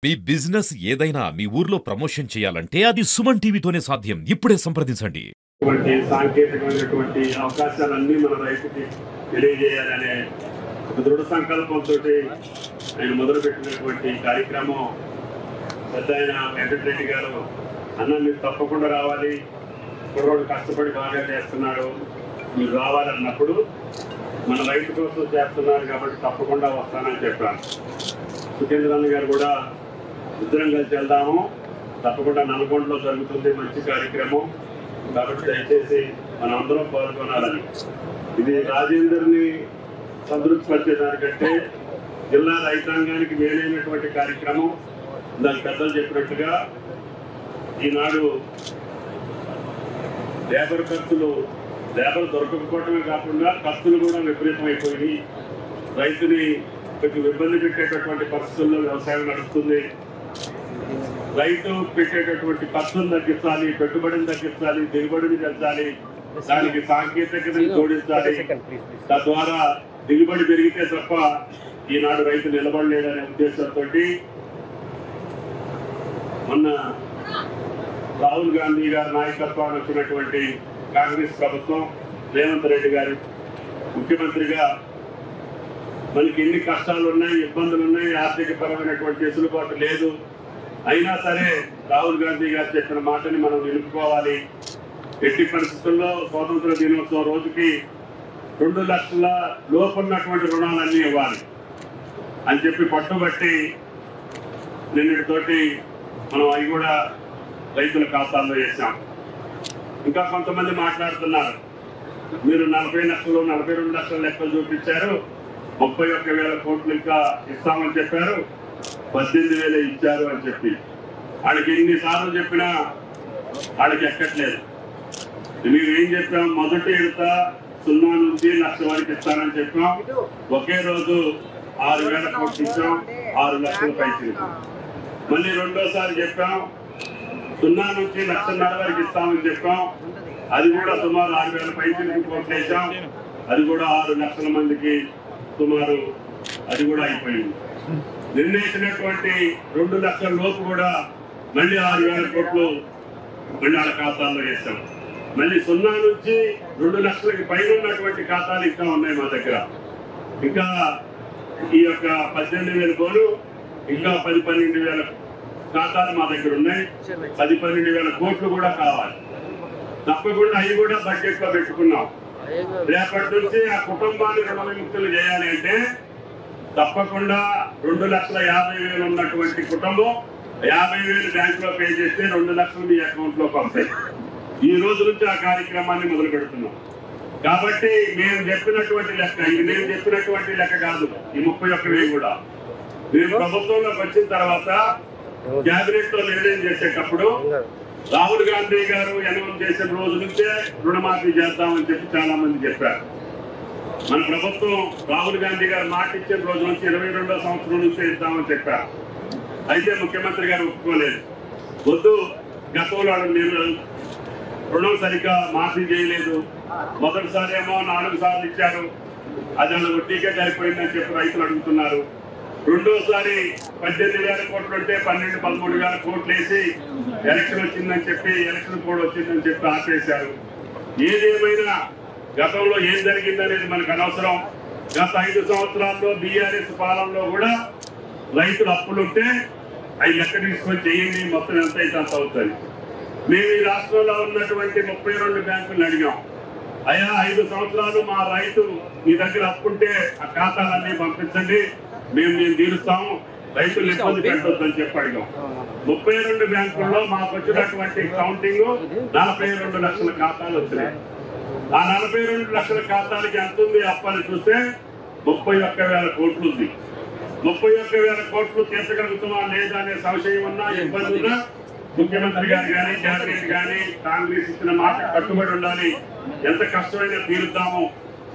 మీ business ఏదైనా మీ ఊర్లో promotion చేయాలంటే అది సుమన్ టీవీతోనే సాధ్యం. ఇప్పుడే సంప్రదించండి. సాంకేతికమైనటువంటి అవకాశాలన్నీ మన రైతుకి తెలియజేయాలనే ఒక దృఢ సంకల్పంతో ఆయన మొదలుపెట్టినటువంటి కార్యక్రమం పెద్ద ఆయన వెంకటరెడ్డి గారు అన్న మీరు తప్పకుండా రావాలి, కుర్రోడు కష్టపడి బాగా చేస్తున్నాడు, మీరు రావాలన్నప్పుడు మన రైతు కోసం చేస్తున్నారు కాబట్టి తప్పకుండా వస్తానని చెప్పాను. సుఖేంద్రన్న గారు కూడా ఇద్దరం కలిసి వెళ్దాము, తప్పకుండా నల్గొండలో జరుగుతుంది మంచి కార్యక్రమం కాబట్టి దయచేసి మనం అందరం పాల్గొనాలని. ఇది రాజేందర్ని సంతృప్తిపరిచేదానికంటే జిల్లా రైతాంగానికి మేలైనటువంటి కార్యక్రమం. దాని పెద్దలు చెప్పినట్టుగా ఈనాడు లేబర్ దొరకకపోవటమే కాకుండా ఖర్చులు కూడా విపరీతమైపోయి రైతుని కొంచెం ఇబ్బంది పెట్టేటటువంటి పరిస్థితుల్లో వ్యవసాయం నడుస్తుంది. రైతు పెట్టేటటువంటి ఖర్చును తగ్గించాలి, పెట్టుబడిని తగ్గించాలి, దిగుబడిని పెంచాలి, దానికి సాంకేతికతను జోడించాలి. తద్వారా దిగుబడి పెరిగితే తప్ప ఈనాడు రైతు నిలబడలేదనే ఉద్దేశంతో మొన్న రాహుల్ గాంధీ గారి నాయకత్వాన్ని వచ్చినటువంటి కాంగ్రెస్ ప్రభుత్వం, రేవంత్ రెడ్డి గారు ముఖ్యమంత్రిగా మనకి ఎన్ని కష్టాలు ఉన్నాయి, ఇబ్బందులు ఉన్నాయి, ఆర్థిక పరమైనటువంటి వెసులుబాటు లేదు, అయినా సరే రాహుల్ గాంధీ గారు చెప్పిన మాటని మనం నిలుపుకోవాలి. ఎట్టి పరిస్థితుల్లో స్వాతంత్ర దినోత్సవం రోజుకి 2 లక్షల లోపున్నటువంటి రుణాలన్నీ ఇవ్వాలి అని చెప్పి పట్టుబట్టి నిన్నటితోటి మనం అవి కూడా రైతుల ఖాతాల్లో వేసాం. ఇంకా కొంతమంది మాట్లాడుతున్నారు, మీరు 40 లక్షలు 42 లక్షల లెక్కలు చూపించారు, 31,000 కోట్లు ఇంకా ఇస్తామని చెప్పారు, 18,000 ఇచ్చారు అని చెప్పి వాళ్ళకి ఎన్నిసార్లు చెప్పినా వాళ్ళకి ఎక్కట్లేదు. మేము ఏం చెప్పాం, మొదటి విడత 0 నుంచి 1,00,000 వరకు ఇస్తానని చెప్పాం. ఒకే రోజు 6,000 కోట్లు ఇచ్చాం, 6 లక్షల పైకి. మళ్ళీ రెండోసారి చెప్పాం 0 నుంచి 1,50,000 వరకు ఇస్తామని చెప్పాం. అది కూడా సుమారు 6,000 పైకి కోట్లు వేసాం. అది కూడా 6 లక్షల మందికి సుమారు అది కూడా అయిపోయింది. నిర్ణయించినటువంటి 2 లక్షల లోపు కూడా మళ్ళీ 6,000 కోట్లు మళ్ళీ వాళ్ళ ఖాతాల్లో వేసాం. మళ్ళీ 0 నుంచి 2 లక్షలకి పైన ఉన్నటువంటి ఖాతాలు ఇంకా ఉన్నాయి మా దగ్గర. ఇంకా ఈ యొక్క 18,000 కోట్లు ఇంకా 10-12,000 ఖాతాలు మా దగ్గర ఉన్నాయి. 10-12,000 కోట్లు కూడా కావాలి. తప్పకుండా అవి కూడా బడ్జెట్ లో పెట్టుకున్నాం. రేపటి నుంచి ఆ కుటుంబాన్ని రుణ విముక్తులు చేయాలి అంటే తప్పకుండా 2,50,000 ఉన్నటువంటి కుటుంబం 50,000 బ్యాంక్ లో పే చేస్తే 2 లక్షలు మీ అకౌంట్ లో పంపాయి. ఈ రోజు నుంచి ఆ కార్యక్రమాన్ని మొదలు పెడుతున్నాం. కాబట్టి మేము చెప్పినటువంటి లెక్క, ఇది నేను చెప్పినటువంటి లెక్క కాదు. ఈ 31,000 కూడా మేము ప్రభుత్వంలోకి వచ్చిన తర్వాత క్యాబినెట్ లో నిర్ణయం చేసేటప్పుడు రాహుల్ గాంధీ గారు అనౌన్స్ చేసిన రోజు నుంచే రుణమాఫీ చేద్దామని చెప్పి చాలా మంది చెప్పారు. మన ప్రభుత్వం రాహుల్ గాంధీ గారు మాట ఇచ్చిన రోజు నుంచి 22వ సంవత్సరం నుంచి ఇద్దామని చెప్పారు. అయితే ముఖ్యమంత్రి గారు ఒప్పుకోలేదు. వద్దు, గతంలో మీరు రుణం సరిగ్గా మాఫీ చేయలేదు, మొదటిసారి ఏమో 4 సార్లు ఇచ్చారు, అది అలా వడ్డీకే సరిపోయిందని చెప్పి రైతులు అడుగుతున్నారు. రెండోసారి 18,000 కోట్లు ఉంటే 12-13,000 కోట్లు వేసి ఎలక్షన్ వచ్చిందని చెప్పి ఎలక్షన్ కోడ్ వచ్చిందని చెప్పి ఆపేశారు. ఏదేమైనా గతంలో ఏం జరిగిందనేది మనకు అనవసరం. గత 5 సంవత్సరాల్లో బీఆర్ఎస్ పాలనలో కూడా రైతులు అప్పులుంటే అవి లెక్క తీసుకొని చేయండి, మొత్తం ఎంత అయితే అంత అవుతుంది. మేము ఈ రాష్ట్రంలో ఉన్నటువంటి 32 బ్యాంకులను అడిగాం, అయ్యా 5 సంవత్సరాలు మా రైతు మీ దగ్గర అప్పుంటే ఆ ఖాతాలన్నీ పంపించండి, మేము తీరుస్తాము, రైతులు ఇబ్బంది పెట్టొద్దని చెప్పి అడిగాం. 32 బ్యాంకుల్లో మాకు వచ్చినటువంటి కౌంటింగ్ 42 లక్షల ఖాతాలు వచ్చినాయి. ఆ 42 లక్షల ఖాతాలకి ఎంత ఉంది అప్పని చూస్తే 31,000 కోట్లు ఉంది. 31,000 కోట్లు తీర్చగలుగుతున్నా లేదా అనే సంశయం ఉన్నా, ఇబ్బంది ఉన్నా ముఖ్యమంత్రి గారు కానీ క్యాబినెట్ కానీ కాంగ్రెస్ ఇచ్చిన మాట కట్టుబడి ఉండాలి. ఎంత కష్టమైనా తీరుద్దాము.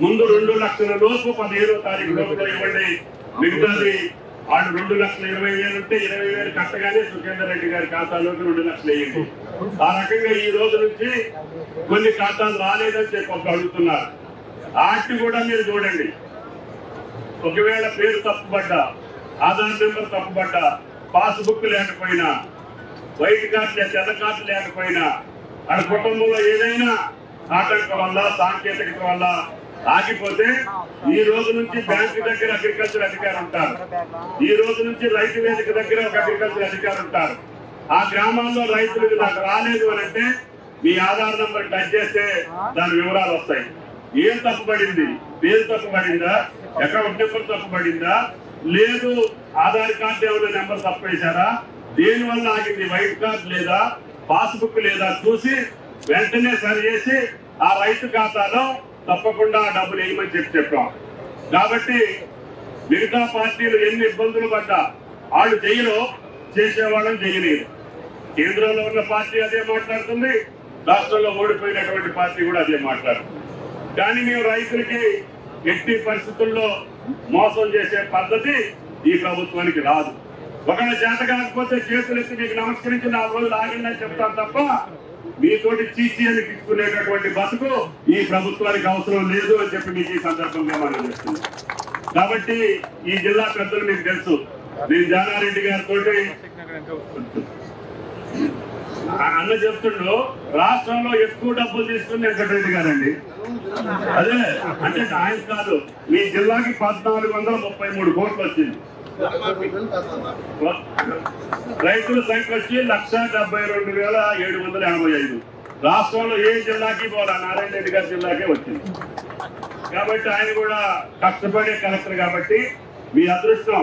ముందు 2 లక్షల లోపు 15వ తారీఖు లోపల ఇవ్వండి, మిగతాది వాళ్ళు 2,20,000 ఉంటే 20,000 కట్టగానే సుఖేందర్ రెడ్డి గారి ఖాతాలోకి 2 లక్షలు వేయండి. ఆ రకంగా ఈ రోజు నుంచి కొన్ని ఖాతాలు రాలేదని చెప్పి అడుగుతున్నారు. వాటిని కూడా మీరు చూడండి. ఒకవేళ పేరు తప్పుపడ్డా, ఆధార్ నెంబర్ తప్పుపడ్డా, పాస్బుక్ లేకపోయినా, వైట్ కార్డు తెల్ల కార్డు లేకపోయినా, వాళ్ళ కుటుంబంలో ఏదైనా ఆటంకం వల్ల సాంకేతికత వల్ల ఆగిపోతే ఈ రోజు నుంచి బ్యాంకు దగ్గర అగ్రికల్చర్ అధికారి ఉంటారు, ఈ రోజు నుంచి రైతు వేదిక దగ్గర ఒక అగ్రికల్చర్ అధికారి ఉంటారు. ఆ గ్రామాల్లో రైతులకు నాకు రాలేదు అని అంటే మీ ఆధార్ నంబర్ టచ్ చేస్తే దాని వివరాలు వస్తాయి. ఏం తప్పుపడింది, పేరు తప్పుపడిందా, అకౌంట్ నెంబర్ తప్పుపడిందా, లేదు ఆధార్ కార్డు ఏమైనా నెంబర్ తప్పు వేశారా, దేని వల్ల ఆగింది, వైట్ కార్డు లేదా, పాస్బుక్ లేదా చూసి వెంటనే సరి చేసి ఆ రైతు ఖాతాలో తప్పకుండా డబ్బులు వేయమని చెప్పాం. కాబట్టి మిగతా పార్టీలు ఎన్ని ఇబ్బందులు పడ్డా వాళ్ళు చేయరు, చేసేవాళ్ళని చేయలేదు. కేంద్రంలో ఉన్న పార్టీ అదే మాట్లాడుతుంది, రాష్ట్రంలో ఓడిపోయినటువంటి పార్టీ కూడా అదే మాట్లాడుతుంది. కానీ మేము రైతులకి ఎట్టి పరిస్థితుల్లో మోసం చేసే పద్ధతి ఈ ప్రభుత్వానికి రాదు. ఒకవేళ చేత కాకపోతే చేతులెత్తి మీకు నమస్కరించి 4 రోజులు ఆగిందని చెప్తాను తప్ప మీతోటి చీచి అని తీసుకునేటటువంటి బతుకు ఈ ప్రభుత్వానికి అవసరం లేదు అని చెప్పి మీకు ఈ సందర్భంగా మనం చేస్తున్నాం. కాబట్టి ఈ జిల్లా పెద్దలు మీకు తెలుసు, నేను జానారెడ్డి గారితో అన్న చెప్తుండ్రు, రాష్ట్రంలో ఎక్కువ డబ్బులు తీసుకుంది వెంకటరెడ్డి గారండి. అదే అంటే ఆయన కాదు, మీ జిల్లాకి 1433 కోట్లు వచ్చింది. రైతుల సంఖ్య వచ్చి 1,72,785. రాష్ట్రంలో ఏ జిల్లాకి పోలా, నారాయణ రెడ్డి గారి జిల్లాకే వచ్చింది. కాబట్టి ఆయన కూడా కష్టపడే కలెక్టర్. కాబట్టి మీ అదృష్టం,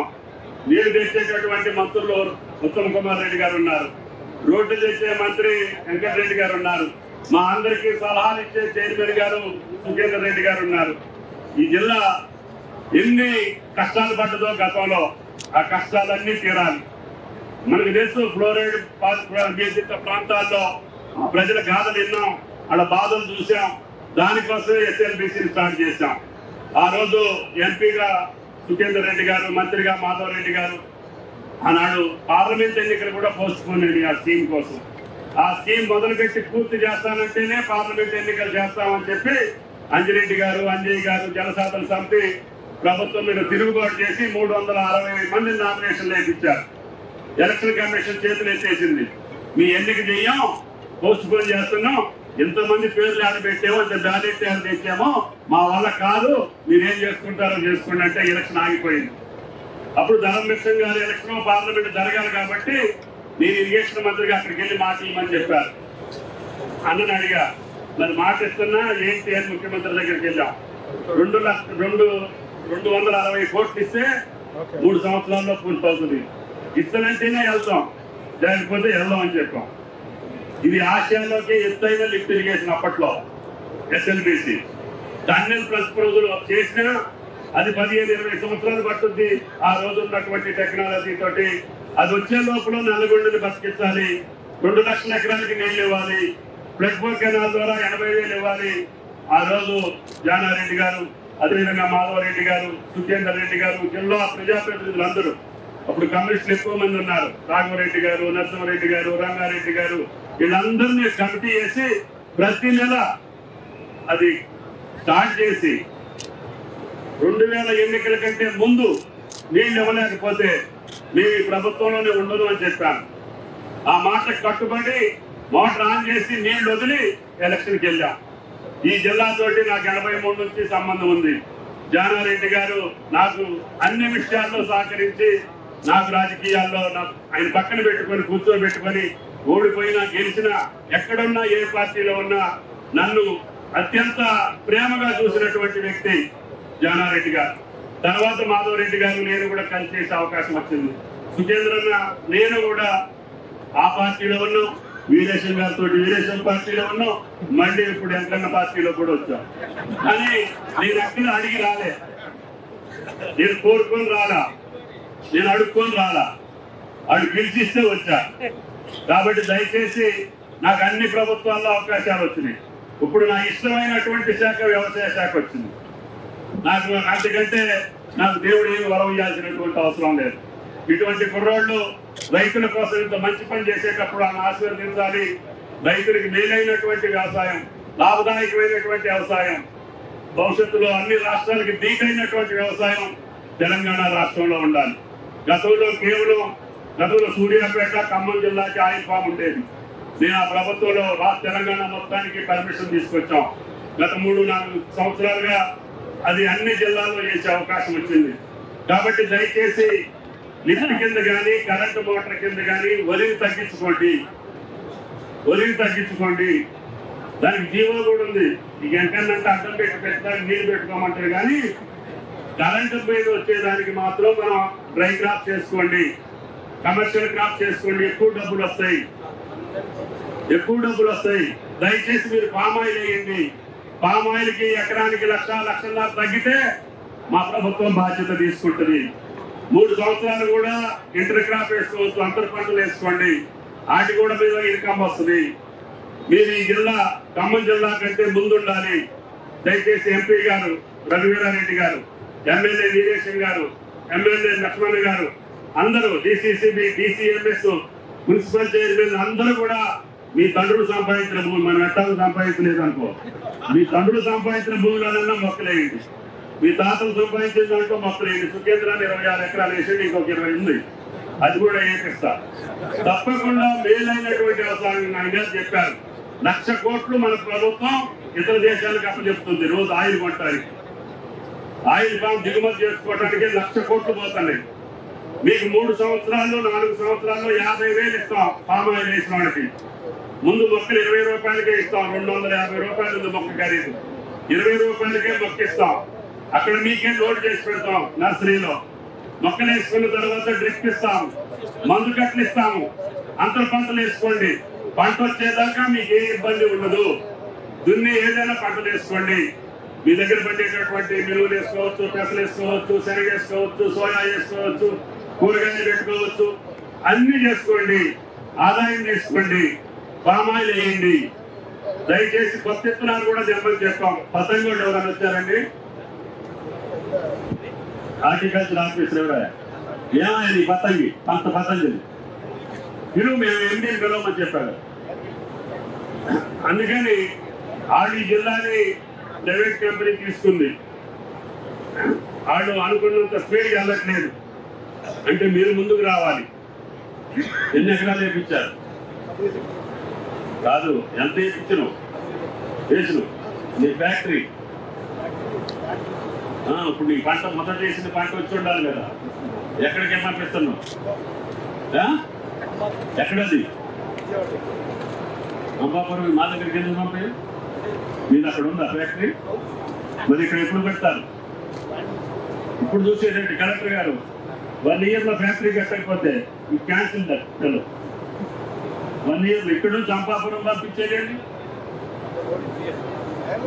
నీళ్లు తెచ్చేటటువంటి మంత్రులు ఉత్తమ్ కుమార్ రెడ్డి గారు ఉన్నారు, రోడ్డు తెచ్చే మంత్రి వెంకటరెడ్డి గారు ఉన్నారు, మా అందరికీ సలహాలు ఇచ్చే చైర్మన్ గారు సుఖేందర్ రెడ్డి గారు ఉన్నారు. ఈ జిల్లా ఎన్ని కష్టాలు పడ్డదో గతంలో, ఆ కష్టాలన్నీ తీరాలి. మనకు తెలుసు, ఫ్లోరైడ్ బాధిత ప్రాంతాల్లో ప్రజల గాథలు విన్నాం, వాళ్ళ బాధలు చూసాం. దానికోసమే ఎస్ఎల్బిసిని స్టార్ట్ చేశాం. ఆ రోజు ఎంపీగా సుఖేందర్ రెడ్డి గారు, మంత్రిగా మాధవ్ రెడ్డి గారు, ఆనాడు పార్లమెంట్ ఎన్నికలు కూడా పోస్ట్ పోన్ అయ్యి ఆ స్కీమ్ కోసం. ఆ స్కీమ్ మొదలుపెట్టి పూర్తి చేస్తానంటేనే పార్లమెంట్ ఎన్నికలు చేస్తామని చెప్పి అంజిరెడ్డి గారు, అంజయ్ గారు జనసాధన సమితి ప్రభుత్వం మీద తిరుగుబాటు చేసి 360 మంది నామినేషన్లు వేయించారు. ఎలక్షన్ కమిషన్ చేతులు ఎత్తేసింది, మీ ఎన్నిక చెయ్యం, పోస్ట్ పోన్ చేస్తున్నాం, ఎంతమంది పేర్లు ఆడబెట్టామో, ఇంత బ్యాలెట్ యాడ్ తెచ్చామో, మా వల్ల కాదు, మీరేం చేసుకుంటారో చేసుకోండి అంటే ఎలక్షన్ ఆగిపోయింది. అప్పుడు ధర్మేశ్వర్ గారు ఎలక్షన్ పార్లమెంట్ జరగాలి కాబట్టి నేను ఇరిగేషన్ మంత్రిగా అక్కడికి వెళ్ళి మాట ఇవ్వమని చెప్పారు. అన్నని అడిగా, మరి మాట ఇస్తున్నా ఏంటి అని ముఖ్యమంత్రి దగ్గరికి వెళ్ళాం. 260 కోట్లు ఇస్తే 3 సంవత్సరాల్లో పూర్తవుతుంది, ఇస్తానంటేనే వెళ్తాం, లేకపోతే వెళ్దాం అని చెప్పాం. ఇది ఆసియాలోకి ఎత్తైన లిఫ్ట్ ఇరిగేషన్ అప్పట్లో ఎస్ఎల్బిసి. టన్నెల్ ప్లస్ రోజులు చేసినా అది 15-20 సంవత్సరాలు పట్టుద్ది. ఆ రోజు ఉన్నటువంటి టెక్నాలజీ తోటి అది వచ్చే లోపల నల్లగొండని బతికించాలి, 2 లక్షల ఎకరాలకి నీళ్లు ఇవ్వాలి, ఫ్లడ్ బోర్ కెనాల్ ద్వారా 80,000 ఇవ్వాలి. ఆ రోజు జానారెడ్డి గారు, అదేవిధంగా మాధవ్ రెడ్డి గారు, సుఖేందర్ రెడ్డి గారు, జిల్లా ప్రజాప్రతినిధులు అందరూ, అప్పుడు కమ్యూనిస్టులు ఎక్కువ మంది ఉన్నారు, రాఘవరెడ్డి గారు, నరసింహారెడ్డి గారు, రంగారెడ్డి గారు, వీళ్ళందరినీ కమిటీ చేసి ప్రతి నెల అది స్టార్ట్ చేసి 2000 ఎన్నికల కంటే ముందు నీళ్లు ఇవ్వలేకపోతే మీ ప్రభుత్వంలోనే ఉండదు అని చెప్పాను. ఆ మాట కట్టుబడి మోటార్ ఆన్ చేసి నీళ్లు వదిలి ఎలక్షన్కి వెళ్ళాం. ఈ జిల్లాతోటి నాకు 83 నుంచి సంబంధం ఉంది. జానారెడ్డి గారు నాకు అన్ని విషయాల్లో సహకరించి, నాకు రాజకీయాల్లో ఆయన పక్కన పెట్టుకొని కూర్చోబెట్టుకొని, ఓడిపోయినా గెలిచినా ఎక్కడున్నా ఏ పార్టీలో ఉన్నా నన్ను అత్యంత ప్రేమగా చూసినటువంటి వ్యక్తి జానారెడ్డి గారు. తర్వాత మాధవ్ రెడ్డి గారు నేను కూడా కలిసి చేసే అవకాశం వచ్చింది. సుఖేంద్రన్న నేను కూడా ఆ పార్టీలో ఉన్నాం, వీరేశం గారితో వీరేశం పార్టీలో ఉన్నాం, మళ్ళీ ఇప్పుడు వెంకన్న పార్టీలో కూడా వచ్చాం. కానీ నేను అక్కడ అడిగి రాలే, నేను కోరుకొని రాలా, నేను అడుక్కొని రాలా, అడు పిలిచిస్తే వచ్చా. కాబట్టి దయచేసి నాకు అన్ని ప్రభుత్వాల్లో అవకాశాలు వచ్చినాయి. ఇప్పుడు నా ఇష్టమైనటువంటి శాఖ వ్యవసాయ శాఖ వచ్చింది. నాకు అంతకంటే నాకు దేవుడు ఏమి వరం ఇవ్వాల్సినటువంటి అవసరం లేదు. ఇటువంటి కుర్రోళ్ళు రైతుల కోసం ఇంత మంచి పని చేసేటప్పుడు ఆయన ఆశీర్వదించాలి. రైతులకు మేలైనటువంటి వ్యవసాయం, లాభదాయకమైనటువంటి వ్యవసాయం, భవిష్యత్తులో అన్ని రాష్ట్రాలకి దీటైనటువంటి వ్యవసాయం తెలంగాణ రాష్ట్రంలో ఉండాలి. గతంలో కేవలం గతంలో సూర్యాపేట ఖమ్మం జిల్లాకి ఆయిల్ ఫామ్ ఉండేది. నేను ఆ ప్రభుత్వంలో తెలంగాణ మొత్తానికి పర్మిషన్ తీసుకొచ్చాం. గత 3-4 సంవత్సరాలుగా అది అన్ని జిల్లాల్లో చేసే అవకాశం వచ్చింది. కాబట్టి దయచేసి లిఫ్ట్ కింద కానీ కరెంటు మోటార్ కింద కానీ ఒలిని తగ్గించుకోండి. దానికి జీవో కూడా ఉంది. ఇక ఎంకన్నంటే అడ్డం పెట్టడానికి నీళ్లు పెట్టుకోమంటారు, కానీ కరెంటు మీద వచ్చేదానికి మాత్రం మనం డ్రై క్రాప్ చేసుకోండి, కమర్షియల్ క్రాప్ చేసుకోండి. ఎక్కువ డబ్బులు వస్తాయి. దయచేసి మీరు పామాయిల్ వేయండి. పామాయిల్ కి ఎకరానికి 1,00,000 తగ్గితే మా ప్రభుత్వం బాధ్యత తీసుకుంటుంది. 3 సంవత్సరాలు కూడా ఇంటర్ క్రాప్ వేసుకోవచ్చు, అంతర పంటలు వేసుకోండి. వాటి కూడా మీద ఇన్కమ్ వస్తుంది. మీరు ఈ జిల్లా ఖమ్మం జిల్లా కంటే ముందుండాలి. దయచేసి ఎంపీ గారు రఘువీరారెడ్డి గారు, ఎమ్మెల్యే వీరేశం గారు, ఎమ్మెల్యే లక్ష్మణ్ గారు, అందరూ డిసిసిబి, డిసిఎంఎస్, మున్సిపల్ చైర్మన్ అందరూ కూడా మీ తండ్రులు సంపాదించిన భూమి, మనం ఎట్టాలు సంపాదించలేదు అనుకో, మీ తండ్రులు సంపాదించిన భూములన్నా మొక్కలేయండి. మీ తాతలు సంపాదించిన దాంట్లో మొక్కలేయండి. సుఖేంద్రాన్ని 26 ఎకరాలు వేసేది, ఇంకొక 20 ఉంది, అది కూడా ఏపిస్తా. తప్పకుండా మేలైనటువంటి వ్యవసాయం ఆయన చెప్పారు. 1,00,000 కోట్లు మన ప్రభుత్వం ఇతర దేశాలకు అప్పచెప్తుంది రోజు ఆయిల్ కొట్టడానికి. ఆయిల్ ఫామ్ దిగుమతి చేసుకోవడానికి 1,00,000 కోట్లు పోతున్నాయి. మీకు 3 సంవత్సరాల్లో 4 సంవత్సరాల్లో 50,000 ఇస్తాం. పామ్ ఆయిల్ వేసిన వాడికి ముందు మొక్కలు 20 రూపాయలకే ఇస్తాం. 250 రూపాయలు ఉంది మొక్క ఖరీదు, 20 రూపాయలకే మొక్క ఇస్తాం. అక్కడ మీకే లోడ్ చేసి పెడతాం. నర్సరీలో మొక్కలు వేసుకున్న తర్వాత డ్రిప్ ఇస్తాము, మందు కట్టలు ఇస్తాము. అంతర పంటలు వేసుకోండి. పంట వచ్చేదాకా మీకు ఏ ఇబ్బంది ఉండదు. దున్ని ఏదైనా పంటలు వేసుకోండి. మీ దగ్గర పండేటటువంటి మినువులు వేసుకోవచ్చు, పెసలు వేసుకోవచ్చు, శనగ వేసుకోవచ్చు, సోయా వేసుకోవచ్చు, కూరగాయలు పెట్టుకోవచ్చు, అన్ని చేసుకోండి. ఆదాయం తీసుకోండి. పామాయిల్ వేయండి. దయచేసి కొత్త విత్తనాలు కూడా జన్మని చెప్పాం. పతంగోళ్ళు ఎవరైనా వచ్చారండి? హార్టికల్చర్ ఆఫీసర్ ఎవరా? ఏమైంది పతంగి మీరు మేము ఎండీ పిలవమని చెప్పారు. అందుకని ఈ జిల్లాని ప్రైవేట్ కంపెనీ తీసుకుంది. వాళ్ళు అనుకున్నంత స్పీడ్గా వెళ్ళట్లేదు. అంటే మీరు ముందుకు రావాలి. ఎన్ని ఎకరాలు వేయించారు కాదు, ఎంత వేసినావు నీ ఫ్యాక్టరీ. ఇప్పుడు నీ పంట మొదటి చేసిన పంట వచ్చి ఉండాలి కదా. ఎక్కడికి పంపిస్తున్నావు? ఎక్కడది? అంబాపురం మా దగ్గరికి ఎందుకు పంపాయి? మీరు అక్కడ ఉందా ఫ్యాక్టరీ? మరి ఇక్కడ ఎప్పుడు పెడతారు? ఇప్పుడు చూసేటట్టు కలెక్టర్ గారు 1 year లో ఫ్యాక్టరీ కట్టకపోతే క్యాన్సిల్ దట్. 1 year ఇక్కడ నుంచి అంబాపురం పంపించేయండి.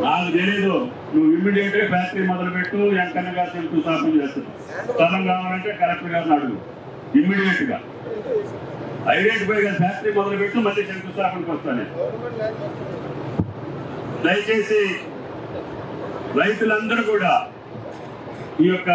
నాకు తెలీదు. నువ్వు ఇమ్మీడియట్ గా ఫ్యాక్టరీ మొదలుపెట్టు. వెంకన్న గారు శంకుస్థాపన చేస్తుంది. స్థలం కావాలంటే కలెక్టర్ గారిని అడుగు. ఇమ్మీడియట్ గా ఐడెంటిఫై గా ఫ్యాక్టరీ మొదలుపెట్టు, మళ్ళీ శంకుస్థాపనకు వస్తాను. దయచేసి రైతులందరూ కూడా ఈ యొక్క